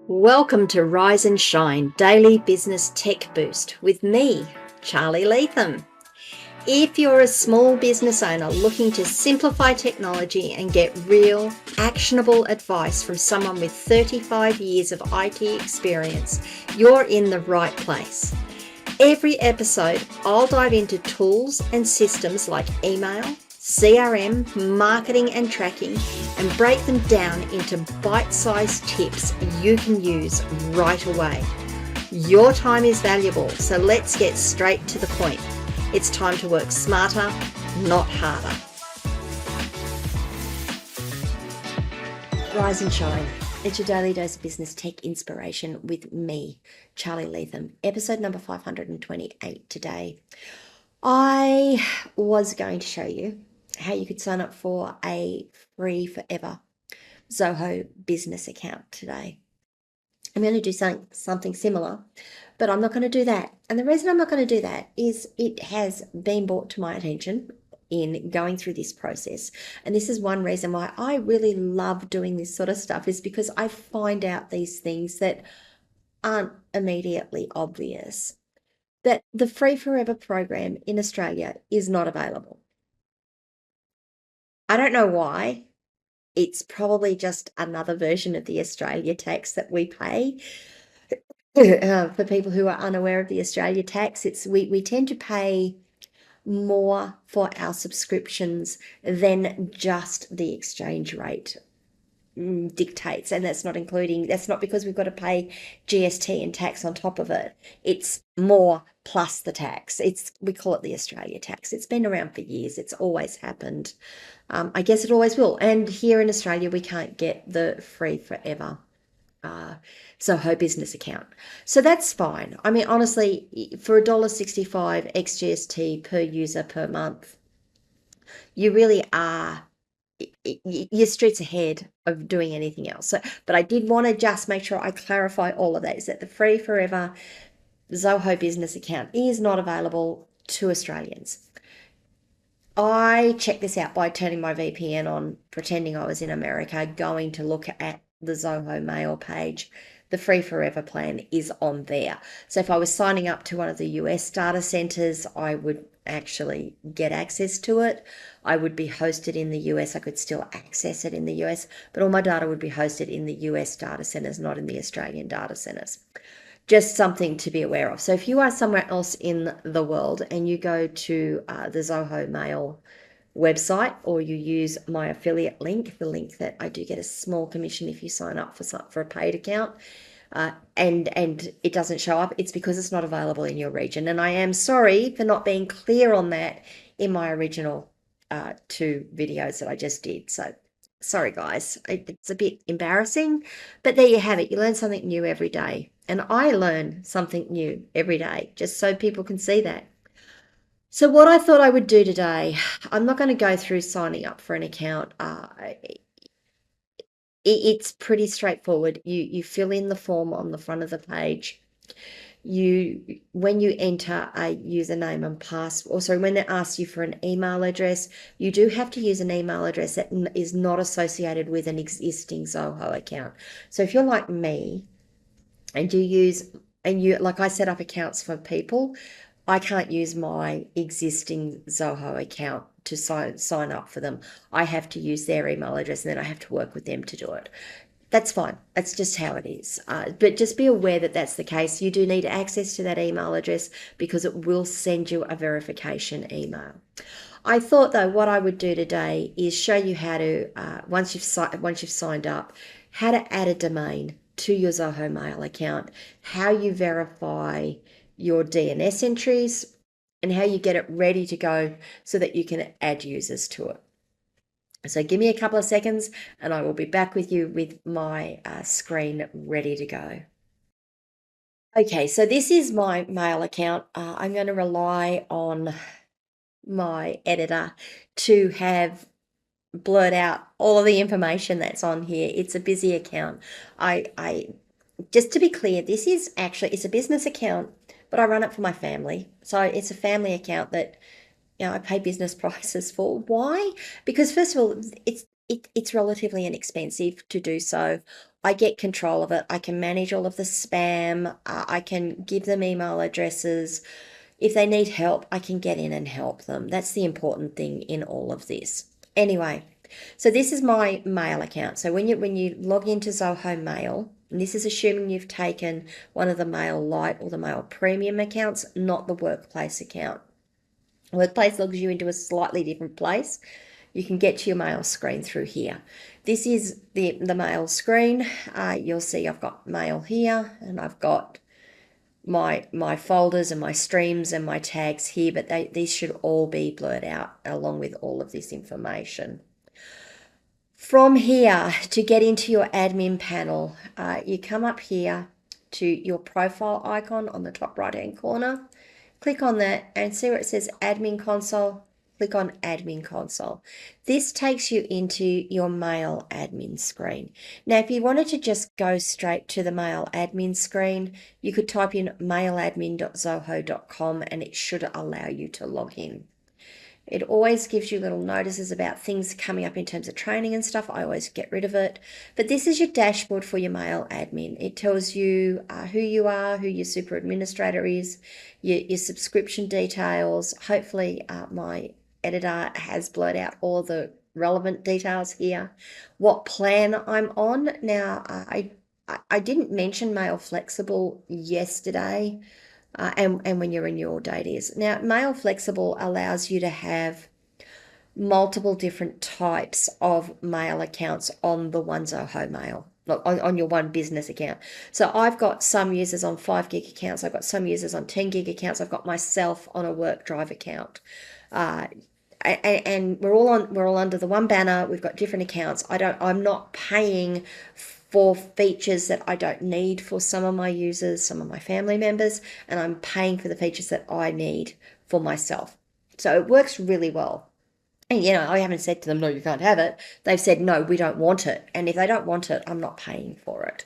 Welcome to Rise and Shine Daily Business Tech Boost with me, Charly Leetham. If you're a small business owner looking to simplify technology and get real, actionable advice from someone with 35 years of IT experience, you're in the right place. Every episode, I'll dive into tools and systems like email, CRM, marketing and tracking, and break them down into bite-sized tips you can use right away. Your time is valuable, so let's get straight to the point. It's time to work smarter, not harder. Rise and shine. It's your daily dose of business tech inspiration with me, Charly Leetham. Episode number 528 today. I was going to show you how you could sign up for a free forever Zoho business account today. I'm going to do something similar, but I'm not going to do that. And the reason I'm not going to do that is it has been brought to my attention in going through this process. And this is one reason why I really love doing this sort of stuff, is because I find out these things that aren't immediately obvious. That the Free Forever program in Australia is not available. I don't know why. It's probably just another version of the Australia tax that we pay. For people who are unaware of the Australia tax, we tend to pay more for our subscriptions than just the exchange rate dictates, and that's not because we've got to pay GST and tax on top of it. It's more plus the tax. We call it the Australia tax. It's been around for years. It's always happened. I guess it always will. And here in Australia, we can't get the free forever Zoho business account. So that's fine. I mean, honestly, for $1.65 ex GST per user per month, you really are, your streets ahead of doing anything else. So, but I did want to just make sure I clarify all of that, is that the free forever Zoho business account is not available to Australians. I checked this out by turning my VPN on, pretending I was in America, going to look at the Zoho Mail page. The free forever plan is on there. So if I was signing up to one of the US data centers, I would actually get access to it. I would be hosted in the US. I could still access it in the US, but all my data would be hosted in the US data centers, not in the Australian data centers. Just something to be aware of. So if you are somewhere else in the world and you go to the Zoho Mail website, or you use my affiliate link, the link that I do get a small commission if you sign up for a paid account, and it doesn't show up, it's because it's not available in your region. And I am sorry for not being clear on that in my original 2 videos that I just did. So sorry guys, it's a bit embarrassing, but there you have it. You learn something new every day, and I learn something new every day, just so people can see that. So what I thought I would do today, I'm not going to go through signing up for an account. It's pretty straightforward. You fill in the form on the front of the page. When you enter a username and password, or sorry, when it asks you for an email address, you do have to use an email address that is not associated with an existing Zoho account. So if you're like me and like I set up accounts for people, I can't use my existing Zoho account to sign up for them. I have to use their email address, and then I have to work with them to do it. That's fine. That's just how it is. But just be aware that that's the case. You do need access to that email address because it will send you a verification email. I thought, though, what I would do today is show you how to, once you've signed up, how to add a domain to your Zoho Mail account, how you verify your DNS entries, and how you get it ready to go so that you can add users to it. So give me a couple of seconds and I will be back with you with my screen ready to go. Okay, so this is my mail account. I'm going to rely on my editor to have blurred out all of the information that's on here. It's a busy account. I just to be clear, it's a business account, but I run it for my family. So it's a family account that I pay business prices for. Why? Because first of all, it's relatively inexpensive to do so. I get control of it. I can manage all of the spam. I can give them email addresses. If they need help, I can get in and help them. That's the important thing in all of this. Anyway, so this is my mail account. So when you log into Zoho Mail, and this is assuming you've taken one of the Mail Lite or the Mail Premium accounts, not the Workplace account. Workplace logs you into a slightly different place. You can get to your mail screen through here. This is the mail screen. You'll see I've got mail here, and I've got my folders and my streams and my tags here, but these should all be blurred out along with all of this information. From here, to get into your admin panel, you come up here to your profile icon on the top right hand corner, click on that and see where it says admin console. Click on admin console. This takes you into your mail admin screen. Now, if you wanted to just go straight to the mail admin screen, you could type in mailadmin.zoho.com and it should allow you to log in. It always gives you little notices about things coming up in terms of training and stuff. I always get rid of it. But this is your dashboard for your mail admin. It tells you who you are, who your super administrator is, your subscription details. Hopefully my editor has blurred out all the relevant details here. What plan I'm on. Now, I didn't mention Mail Flexible yesterday. And when your renewal date is. Now, Mail Flexible allows you to have multiple different types of mail accounts on the one Zoho Mail, on your one business account. So I've got some users on 5 gig accounts. I've got some users on 10 gig accounts. I've got myself on a work drive account. And we're all under the one banner. We've got different accounts. I'm not paying for features that I don't need for some of my users, some of my family members, and I'm paying for the features that I need for myself. So it works really well. And, I haven't said to them, no, you can't have it. They've said, no, we don't want it. And if they don't want it, I'm not paying for it.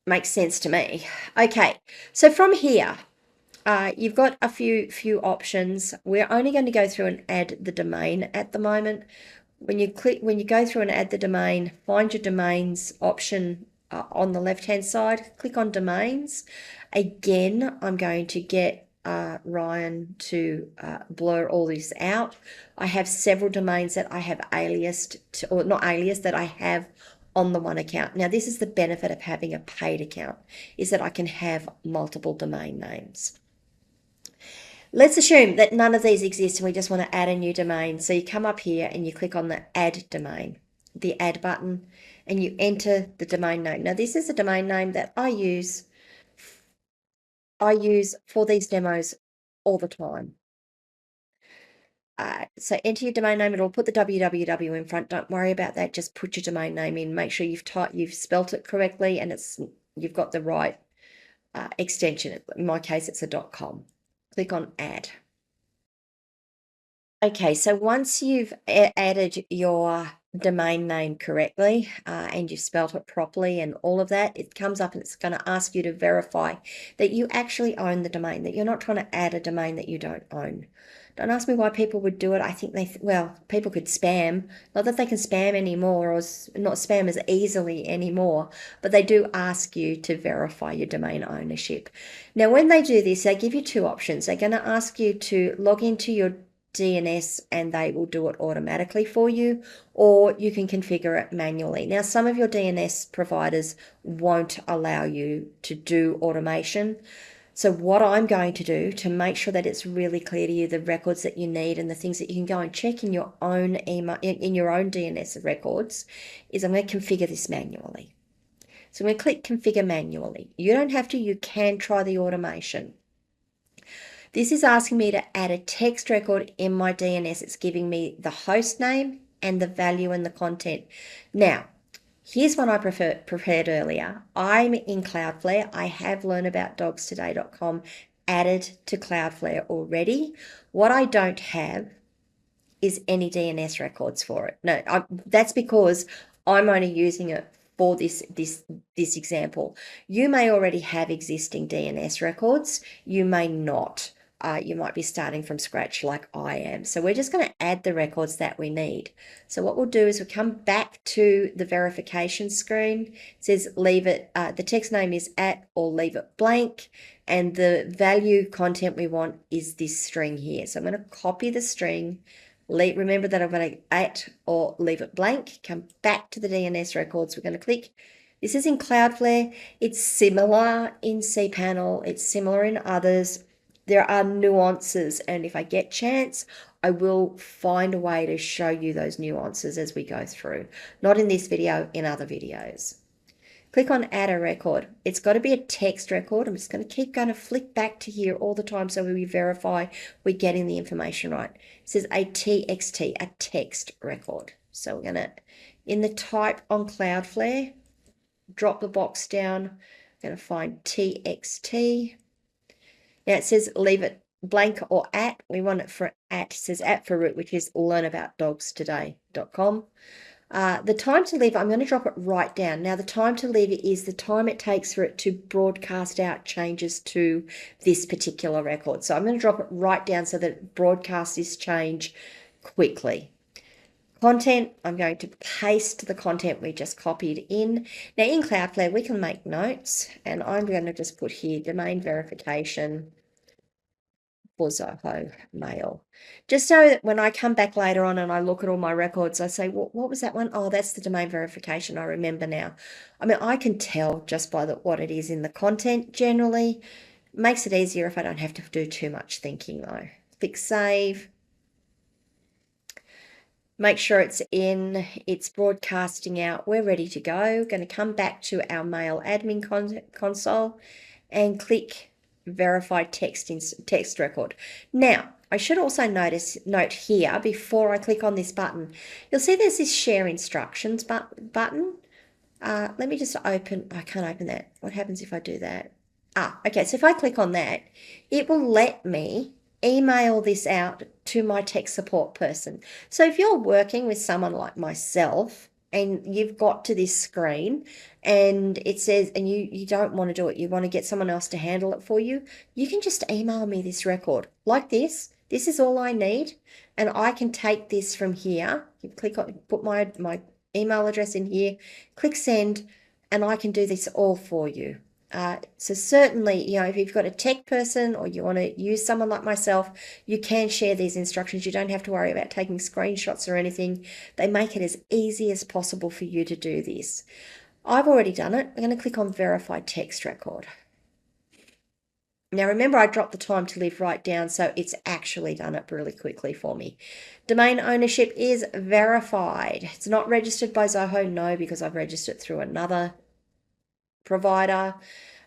Makes sense to me. Okay, so from here, you've got a few options. We're only going to go through and add the domain at the moment. When you go through and add the domain, find your domains option on the left-hand side, click on domains. Again, I'm going to get Ryan to blur all this out. I have several domains that I have aliased to, or not aliased, that I have on the one account. Now, this is the benefit of having a paid account, is that I can have multiple domain names. Let's assume that none of these exist and we just want to add a new domain. So you come up here and you click on the add domain, the add button, and you enter the domain name. Now, this is a domain name that I use for these demos all the time. So enter your domain name. It'll put the www in front. Don't worry about that. Just put your domain name in. Make sure you've spelt it correctly and you've got the right extension. In my case, it's a .com. Click on add. Okay, so once you've added your domain name correctly and you've spelt it properly and all of that, it comes up and it's going to ask you to verify that you actually own the domain, that you're not trying to add a domain that you don't own. Don't ask me why people would do it. I think people could spam. Not that they can spam anymore, or not spam as easily anymore, but they do ask you to verify your domain ownership. Now, when they do this, they give you two options. They're going to ask you to log into your DNS and they will do it automatically for you, or you can configure it manually. Now, some of your DNS providers won't allow you to do automation. So what I'm going to do to make sure that it's really clear to you the records that you need and the things that you can go and check in your own email, in your own DNS records, is I'm going to configure this manually. So I'm going to click configure manually. You don't have to, you can try the automation. This is asking me to add a text record in my DNS. It's giving me the host name and the value and the content. Now, here's one I prepared earlier. I'm in Cloudflare. I have learnaboutdogstoday.com added to Cloudflare already. What I don't have is any DNS records for it. No, that's because I'm only using it for this example. You may already have existing DNS records. You may not. you might be starting from scratch like I am. So we're just going to add the records that we need. So what we'll do is we'll come back to the verification screen. It says leave it, the text name is at or leave it blank. And the value content we want is this string here. So I'm going to copy the string. Remember that I'm going to at or leave it blank. Come back to the DNS records. We're going to click. This is in Cloudflare. It's similar in cPanel. It's similar in others. There are nuances, and if I get chance, I will find a way to show you those nuances as we go through. Not in this video, in other videos. Click on add a record. It's got to be a text record. I'm just going to flick back to here all the time so we verify we're getting the information right. It says a TXT, a text record. So we're going to, in the type on Cloudflare, drop the box down. I'm going to find TXT. Now it says leave it blank or at. We want it for at. It says at for root, which is learnaboutdogstoday.com. The time to leave, I'm going to drop it right down. Now, the time to leave is the time it takes for it to broadcast out changes to this particular record. So I'm going to drop it right down so that it broadcasts this change quickly. Content, I'm going to paste the content we just copied in. Now, in Cloudflare, we can make notes, and I'm going to just put here domain verification for Zoho Mail. Just so that when I come back later on and I look at all my records, I say, what was that one? Oh, that's the domain verification. I remember now. I mean, I can tell just by what it is in the content generally. Makes it easier if I don't have to do too much thinking though. Click save. Make sure it's in, it's broadcasting out. We're ready to go. Going to come back to our mail admin console and click verify text record. Now, I should also note here before I click on this button, you'll see there's this share instructions button. Let me just open, I can't open that. What happens if I do that? Okay, so if I click on that, it will let me email this out to my tech support person. So if you're working with someone like myself and you've got to this screen and it says, and you don't want to do it, you want to get someone else to handle it for you, you can just email me this record like this. This is all I need, and I can take this from here. You click on, put my email address in here, click send, and I can do this all for you. So certainly, if you've got a tech person or you want to use someone like myself, you can share these instructions. You don't have to worry about taking screenshots or anything. They make it as easy as possible for you to do this. I've already done it. I'm going to click on verify text record. Now remember, I dropped the time to live right down, so it's actually done it really quickly for me. Domain ownership is verified. It's not registered by Zoho, no, because I've registered through another provider.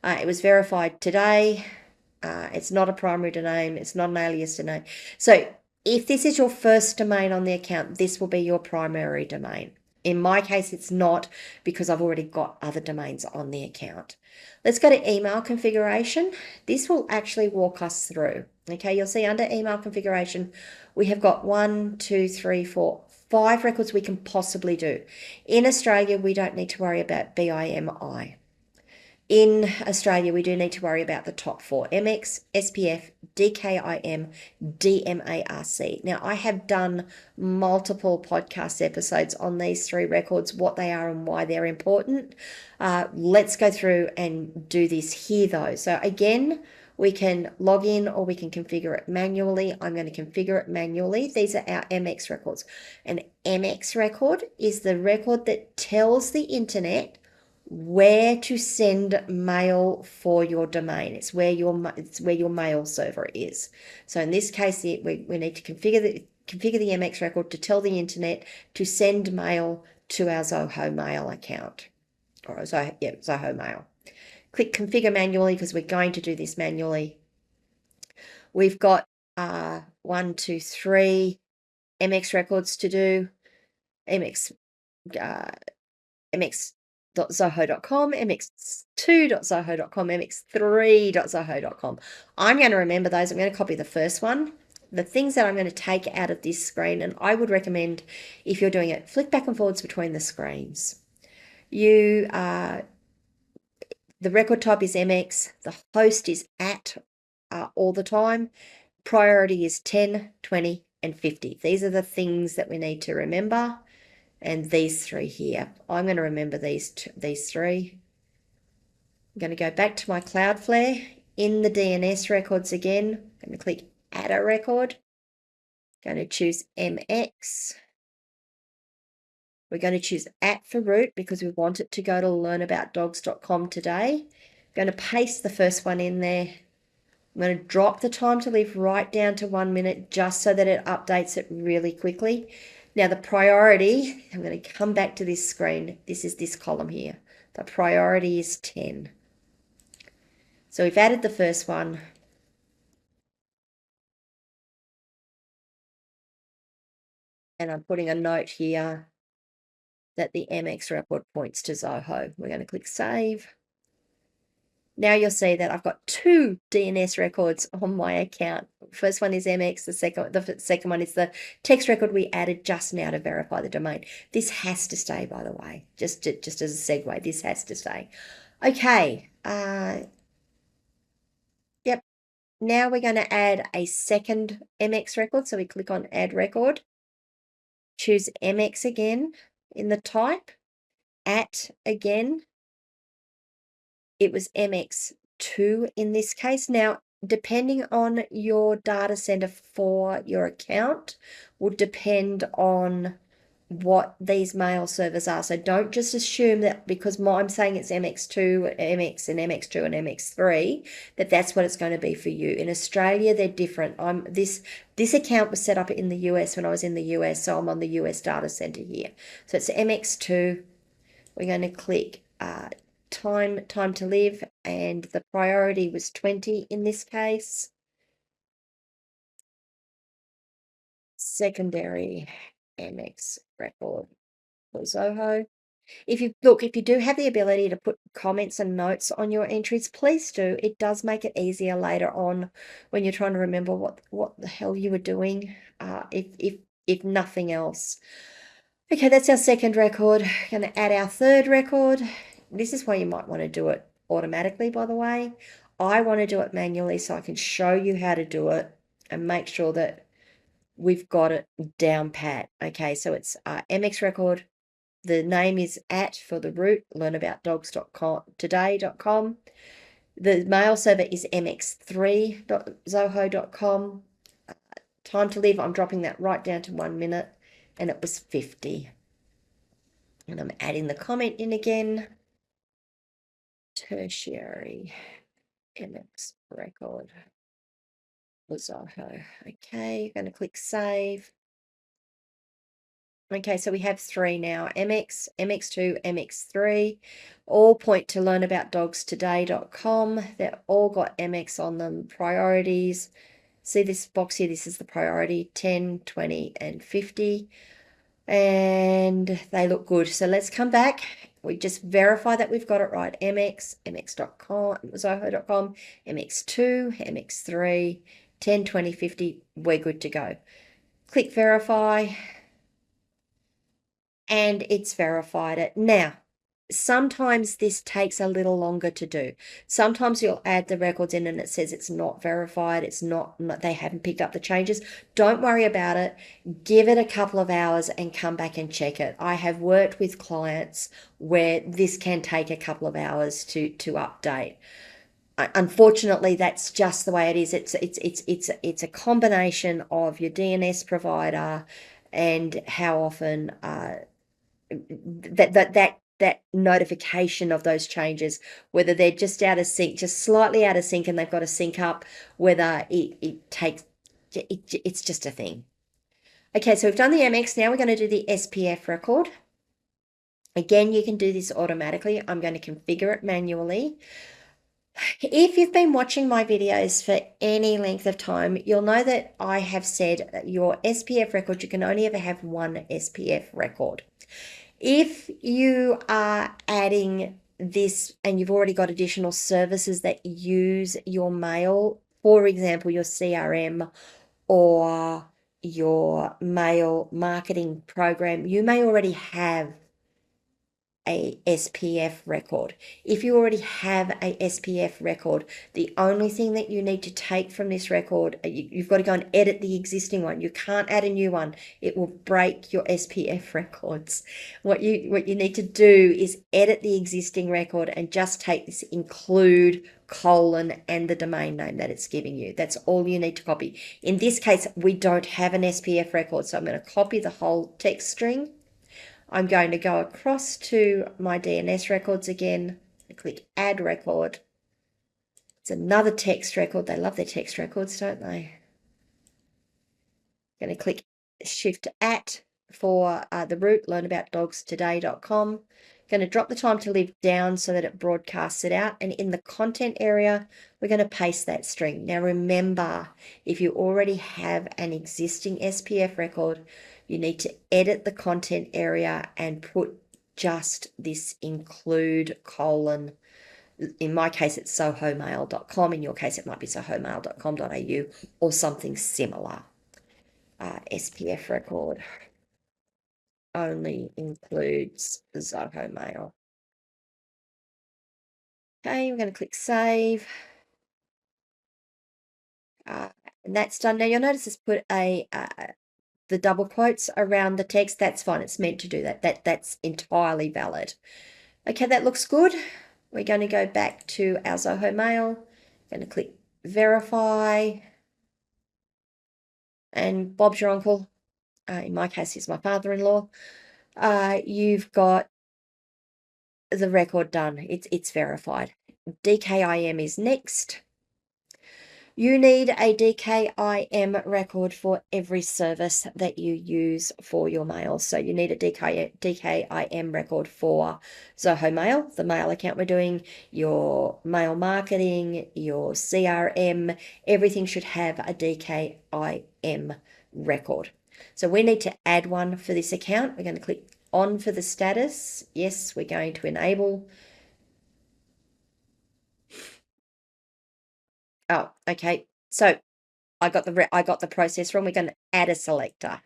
It was verified today. It's not a primary domain. It's not an alias domain. So if this is your first domain on the account, this will be your primary domain. In my case, it's not, because I've already got other domains on the account. Let's go to email configuration. This will actually walk us through. Okay, you'll see under email configuration, we have got 1, 2, 3, 4, 5 records we can possibly do. In Australia, we don't need to worry about BIMI. In Australia, we do need to worry about the top 4, MX, SPF, DKIM, DMARC. Now, I have done multiple podcast episodes on these 3 records, what they are and why they're important. Let's go through and do this here though. So again, we can log in or we can configure it manually. I'm going to configure it manually. These are our MX records. An MX record is the record that tells the internet where to send mail for your domain. It's where your mail server is. So in this case, we need to configure the MX record to tell the internet to send mail to our Zoho Mail account, or Zoho Mail. Click configure manually because we're going to do this manually. We've got 1, 2, 3 MX records to do. MX.zoho.com, mx2.zoho.com, mx3.zoho.com. I'm going to remember those. I'm going to copy the first one. The things that I'm going to take out of this screen, and I would recommend, if you're doing it, flick back and forwards between the screens. The record type is MX, the host is at all the time, priority is 10, 20, and 50. These are the things that we need to remember. And these three here, I'm going to remember these three. I'm going to go back to my Cloudflare in the DNS records again. I'm going to click add a record. I'm going to choose MX. We're going to choose @ for root because we want it to go to learnaboutdogs.com today. I'm going to paste the first one in there. I'm going to drop the time to live right down to 1 minute just so that it updates it really quickly. Now the priority, I'm going to come back to this screen. This is this column here. The priority is 10. So we've added the first one. And I'm putting a note here that the MX record points to Zoho. We're going to click save. Now you'll see that I've got 2 DNS records on my account. First one is MX, the second one is the text record we added just now to verify the domain. This has to stay, by the way, just as a segue, this has to stay. Okay, yep. Now we're going to add a second MX record. So we click on add record, choose MX again in the type, @ again. It was MX2 in this case. Now, depending on your data center for your account will depend on what these mail servers are. So don't just assume that because I'm saying it's MX2, MX and MX2 and MX3, that's what it's going to be for you. In Australia, they're different. This account was set up in the US when I was in the US, so I'm on the US data center here. So it's MX2. We're going to click time to live, and the priority was 20 in this case. Secondary MX record for Zoho. If you do have the ability to put comments and notes on your entries, please do. It does make it easier later on when you're trying to remember what the hell you were doing, if nothing else. Okay, that's our second record. Going to add our third record. This is why you might want to do it automatically, by the way. I want to do it manually so I can show you how to do it and make sure that we've got it down pat. Okay, so it's MX record. The name is @ for the root, learnaboutdogs.com. The mail server is mx3.zoho.com. Time to live, I'm dropping that right down to 1 minute, and it was 50. And I'm adding the comment in again. Tertiary MX record for Zoho. Okay, you're going to click save. Okay, so we have 3 now, MX, MX2, MX3, all point to learnaboutdogstoday.com. They've all got MX on them, priorities. See this box here, this is the priority, 10, 20, and 50. And they look good. So let's come back. We just verify that we've got it right. MX, mx.com, zoho.com, MX2, MX3, 10, 20, 50. We're good to go. Click verify. And it's verified it. Now, sometimes this takes a little longer to do. Sometimes you'll add the records in and it says it's not verified. It's not they haven't picked up the changes. Don't worry about it. Give it a couple of hours and come back and check it. I have worked with clients where this can take a couple of hours to update. Unfortunately, that's just the way it is. It's a combination of your DNS provider and how often that notification of those changes, whether they're just out of sync, just slightly out of sync, and they've got to sync up, whether it takes, it's just a thing. Okay, so we've done the MX. Now we're going to do the SPF record. Again, you can do this automatically. I'm going to configure it manually. If you've been watching my videos for any length of time, you'll know that I have said that your SPF record, you can only ever have 1 SPF record. If you are adding this and you've already got additional services that use your mail, for example, your CRM or your mail marketing program, you may already have a SPF record. If you already have a SPF record, the only thing that you need to take from this record, you've got to go and edit the existing one. You can't add a new one. It will break your SPF records. What you need to do is edit the existing record and just take this include colon and the domain name that it's giving you. That's all you need to copy. In this case, we don't have an SPF record, so I'm going to copy the whole text string. I'm going to go across to my DNS records again and click add record. It's another text record. They love their text records, don't they? I'm going to click shift at for the root, learnaboutdogstoday.com. Going to drop the time to live down so that it broadcasts it out. And in the content area, we're going to paste that string. Now remember, if you already have an existing SPF record, you need to edit the content area and put just this include colon. In my case, it's zohomail.com. In your case, it might be zohomail.com.au or something similar. SPF record only includes Zoho Mail. Okay, we're going to click save. And that's done. Now you'll notice it's put the double quotes around the text. That's fine. It's meant to do that. That's entirely valid. Okay, that looks good. We're going to go back to our Zoho Mail. Going to click verify. And Bob's your uncle. In my case, he's my father-in-law. You've got the record done. It's verified. DKIM is next. You need a DKIM record for every service that you use for your mail. So you need a DKIM record for Zoho Mail, the mail account we're doing, your mail marketing, your CRM, everything should have a DKIM record. So we need to add one for this account. We're going to click on for the status. Yes, we're going to enable. Oh, okay. So I got the process wrong. We're going to add a selector.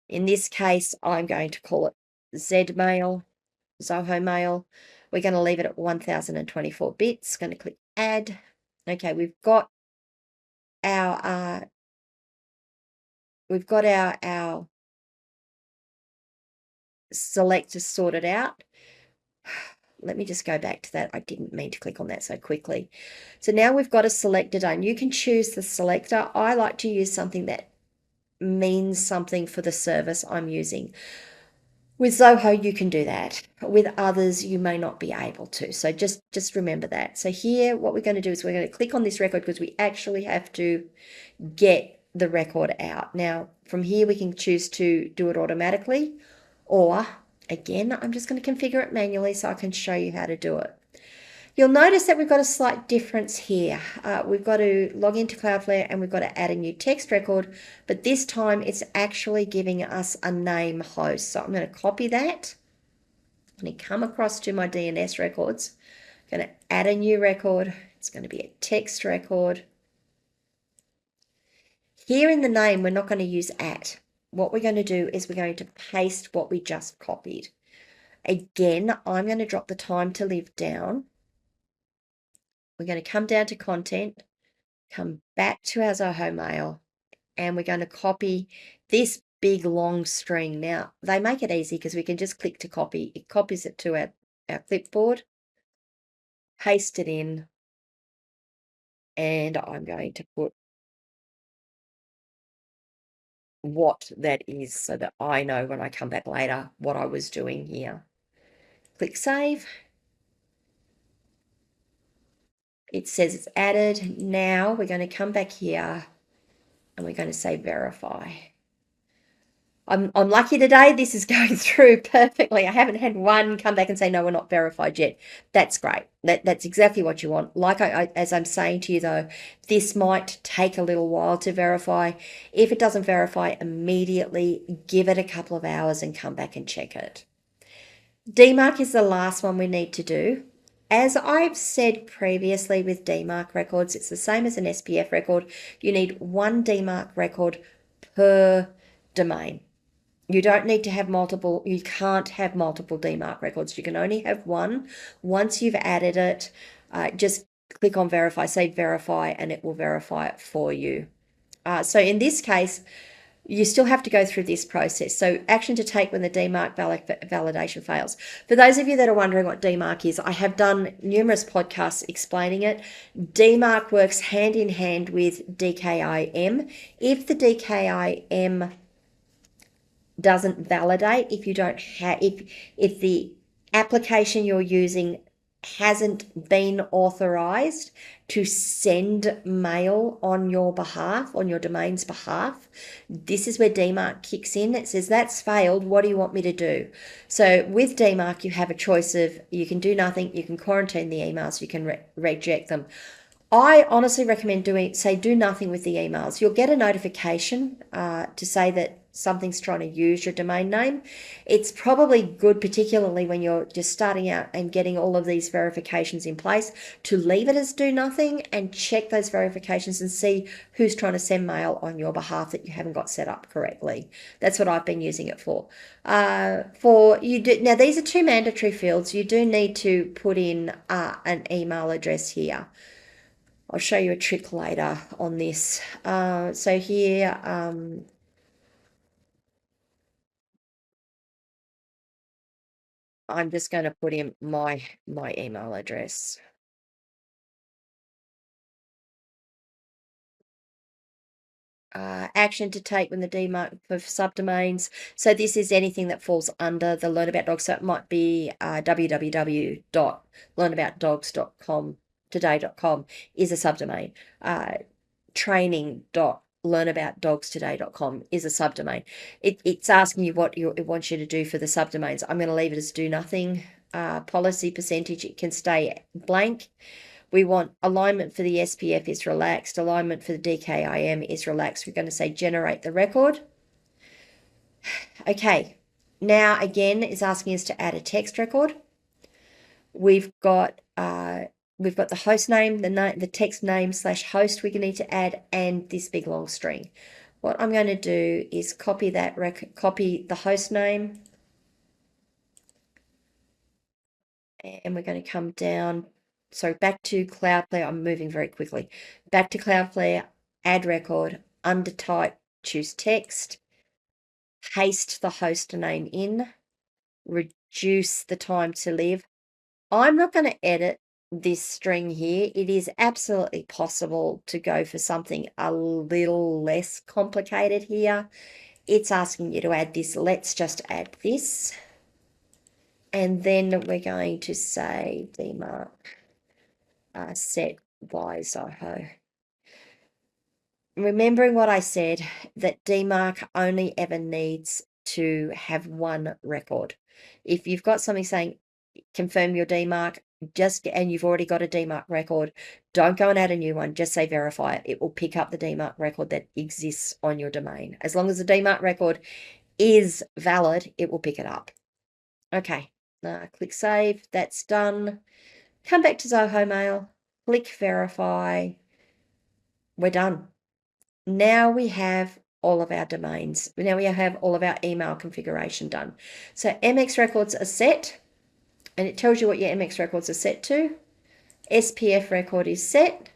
In this case, I'm going to call it Zmail, Zoho Mail. We're going to leave it at 1024 bits. Going to click add. Okay, we've got our selector sorted out. Let me just go back to that. I didn't mean to click on that so quickly. So now we've got a selector done. You can choose the selector. I like to use something that means something for the service I'm using. With Zoho, you can do that. With others, you may not be able to. So just remember that. So here, what we're going to do is we're going to click on this record because we actually have to get the record out. Now, from here, we can choose to do it automatically, or again, I'm just going to configure it manually so I can show you how to do it. You'll notice that we've got a slight difference here. We've got to log into Cloudflare and we've got to add a new text record, but this time it's actually giving us a name host. So I'm going to copy that. I'm going to come across to my DNS records. I'm going to add a new record. It's going to be a text record. Here in the name, we're not going to use @ What we're going to do is we're going to paste what we just copied. Again, I'm going to drop the time to live down. We're going to come down to content, come back to our Zoho Mail, and we're going to copy this big long string. Now, they make it easy because we can just click to copy. It copies it to our clipboard, paste it in, and I'm going to put what that is so that I know when I come back later what I was doing here. Click save. It says it's added. Now we're going to come back here and we're going to say verify. I'm lucky today. This is going through perfectly. I haven't had one come back and say, no, we're not verified yet. That's great. That's exactly what you want. Like as I'm saying to you though, this might take a little while to verify. If it doesn't verify immediately, give it a couple of hours and come back and check it. DMARC is the last one we need to do. As I've said previously with DMARC records, it's the same as an SPF record. You need one DMARC record per domain. You don't need to have multiple, you can't have multiple DMARC records. You can only have one. Once you've added it, just click on verify, say verify, and it will verify it for you. So in this case, you still have to go through this process. So action to take when the DMARC validation fails. For those of you that are wondering what DMARC is, I have done numerous podcasts explaining it. DMARC works hand in hand with DKIM. If the DKIM doesn't validate, if you don't have, if the application you're using hasn't been authorized to send mail on your behalf, on your domain's behalf, this is where DMARC kicks in. It says that's failed. What do you want me to do? So with DMARC, you have a choice of, you can do nothing, you can quarantine the emails, you can reject them. I honestly recommend do nothing with the emails. You'll get a notification to say that something's trying to use your domain name. It's probably good, particularly when you're just starting out and getting all of these verifications in place, to leave it as do nothing and check those verifications and see who's trying to send mail on your behalf that you haven't got set up correctly. That's what I've been using it for. Now these are two mandatory fields. You do need to put in an email address here. I'll show you a trick later on this. So here, I'm just going to put in my email address. Action to take when the DMARC for subdomains. So this is anything that falls under the Learn About Dogs. So it might be www.learnaboutdogs.com today.com is a subdomain. Training.learnaboutdogstoday.com is a subdomain. It's asking you what it wants you to do for the subdomains. I'm going to leave it as do nothing. Policy percentage, it can stay blank. We want alignment for the SPF is relaxed. Alignment for the DKIM is relaxed. We're going to say generate the record. Okay. Now again, it's asking us to add a text record. We've got the host name, the text name / host we need to add, and this big long string. What I'm going to do is copy the host name, and we're going to come down. So back to Cloudflare. I'm moving very quickly. Back to Cloudflare, add record, under type, choose text, paste the host name in, reduce the time to live. I'm not going to edit this string here. It is absolutely possible to go for something a little less complicated here. It's asking you to add this. Let's just add this. And then we're going to say DMARC set by Zoho. Remembering what I said, that DMARC only ever needs to have one record. If you've got something saying confirm your DMARC, and you've already got a DMARC record, don't go and add a new one. Just say verify it. It will pick up the DMARC record that exists on your domain. As long as the DMARC record is valid, it will pick it up. Okay, click save. That's done. Come back to Zoho Mail, click verify. We're done. Now we have all of our domains. Now we have all of our email configuration done. So MX records are set, and it tells you what your MX records are set to. SPF record is set.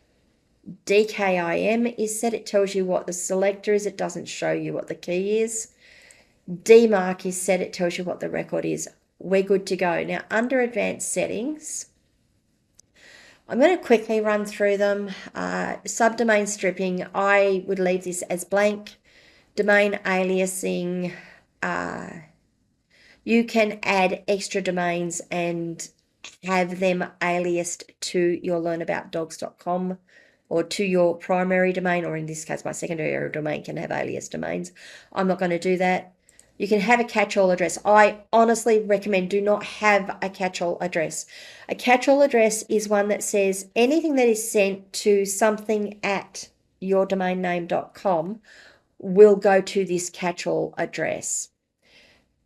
DKIM is set. It tells you what the selector is. It doesn't show you what the key is. DMARC is set. It tells you what the record is. We're good to go. Now, under advanced settings, I'm going to quickly run through them. Subdomain stripping, I would leave this as blank. Domain aliasing, you can add extra domains and have them aliased to your learnaboutdogs.com or to your primary domain, or in this case, my secondary domain can have alias domains. I'm not going to do that. You can have a catch-all address. I honestly recommend do not have a catch-all address. A catch-all address is one that says anything that is sent to something at yourdomainname.com will go to this catch-all address.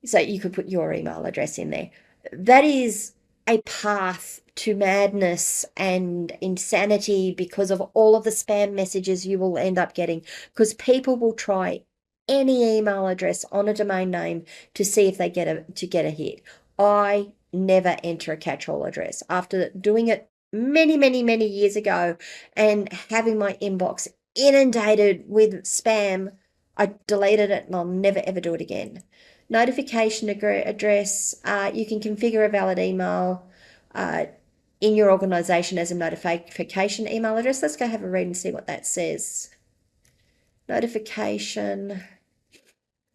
So you could put your email address in there. That is a path to madness and insanity because of all of the spam messages you will end up getting, because people will try any email address on a domain name to see if they get a hit. I never enter a catch-all address. After doing it many, many, many years ago and having my inbox inundated with spam, I deleted it and I'll never ever do it again. Notification address, you can configure a valid email in your organization as a notification email address. Let's go have a read and see what that says. Notification.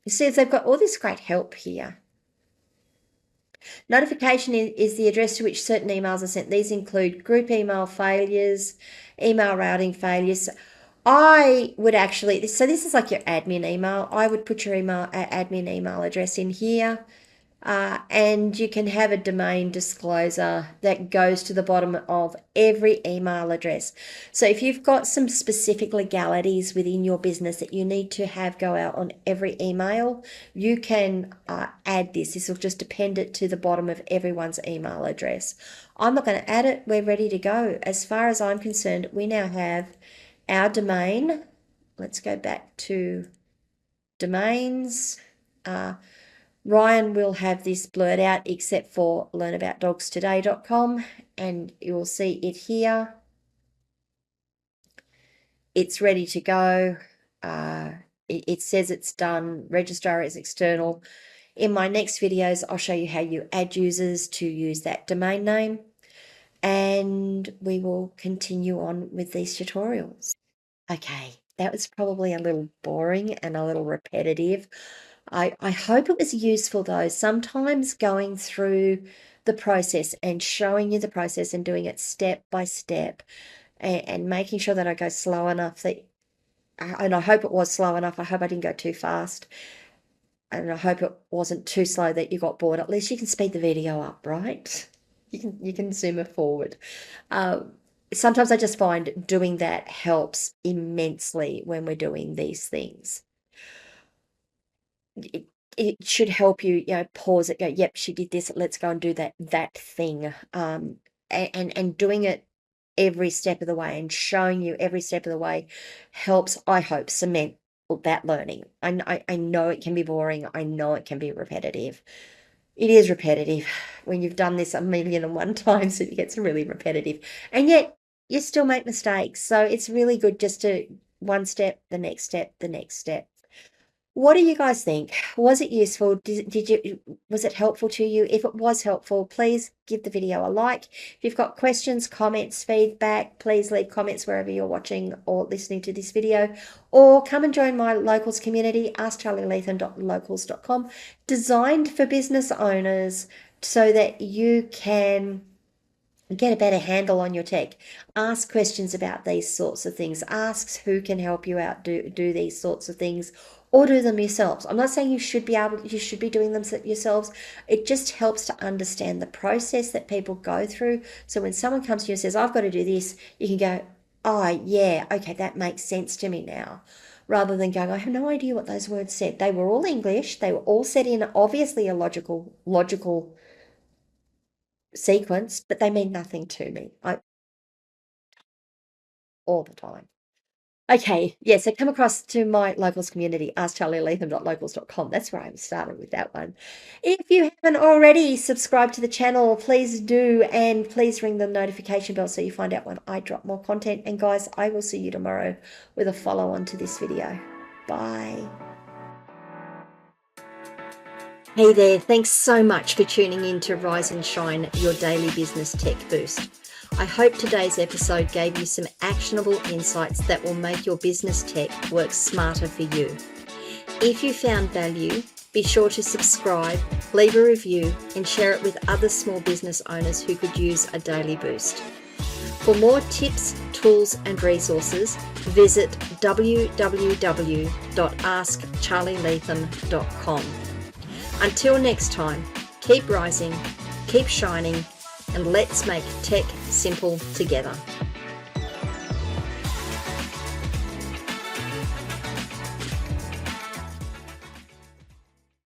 You see, they've got all this great help here. Notification is the address to which certain emails are sent. These include group email failures, email routing failures. I would actually, so this is like your admin email. I would put your admin email address in here. And you can have a domain disclosure that goes to the bottom of every email address. So if you've got some specific legalities within your business that you need to have go out on every email, you can add this. This will just append it to the bottom of everyone's email address. I'm not going to add it. We're ready to go. As far as I'm concerned, we now have our domain. Let's go back to domains. Ryan will have this blurred out except for learnaboutdogstoday.com, and you will see it here. It's ready to go. It says it's done. Registrar is external. In my next videos, I'll show you how you add users to use that domain name, and we will continue on with these tutorials. Okay, that was probably a little boring and a little repetitive. I hope it was useful though. Sometimes going through the process and showing you the process and doing it step by step and making sure that I go slow enough that, and I hope it was slow enough. I hope I didn't go too fast. And I hope it wasn't too slow that you got bored. At least you can speed the video up, right? You can zoom it forward. Sometimes I just find doing that helps immensely when we're doing these things. It should help you, pause it, go, yep, she did this, let's go and do that thing. And doing it every step of the way and showing you every step of the way helps, I hope, cement that learning. I know it can be boring. I know it can be repetitive. It is repetitive. When you've done this 1,000,001 times, it gets really repetitive. And yet you still make mistakes. So it's really good just to one step, the next step, the next step. What do you guys think? Was it useful? Was it helpful to you? If it was helpful, please give the video a like. If you've got questions, comments, feedback, please leave comments wherever you're watching or listening to this video, or come and join my locals community, askcharlyleetham.locals.com, designed for business owners so that you can get a better handle on your tech. Ask questions about these sorts of things. Ask who can help you out do these sorts of things, or do them yourselves. I'm not saying you should be doing them yourselves. It just helps to understand the process that people go through. So when someone comes to you and says, I've got to do this, you can go, oh yeah, okay, that makes sense to me now. Rather than going, I have no idea what those words said. They were all English. They were all said in obviously a logical sequence, but they mean nothing to me. All the time. Okay, yeah, so come across to my locals community, askcharlyleetham.locals.com. That's where I started with that one. If you haven't already subscribed to the channel, please do, and please ring the notification bell so you find out when I drop more content. And guys, I will see you tomorrow with a follow-on to this video. Bye. Hey there, thanks so much for tuning in to Rise and Shine, your daily business tech boost. I hope today's episode gave you some actionable insights that will make your business tech work smarter for you. If you found value, be sure to subscribe, leave a review, and share it with other small business owners who could use a daily boost. For more tips, tools, and resources, visit www.askcharlyleetham.com. Until next time, keep rising, keep shining, and let's make tech simple together.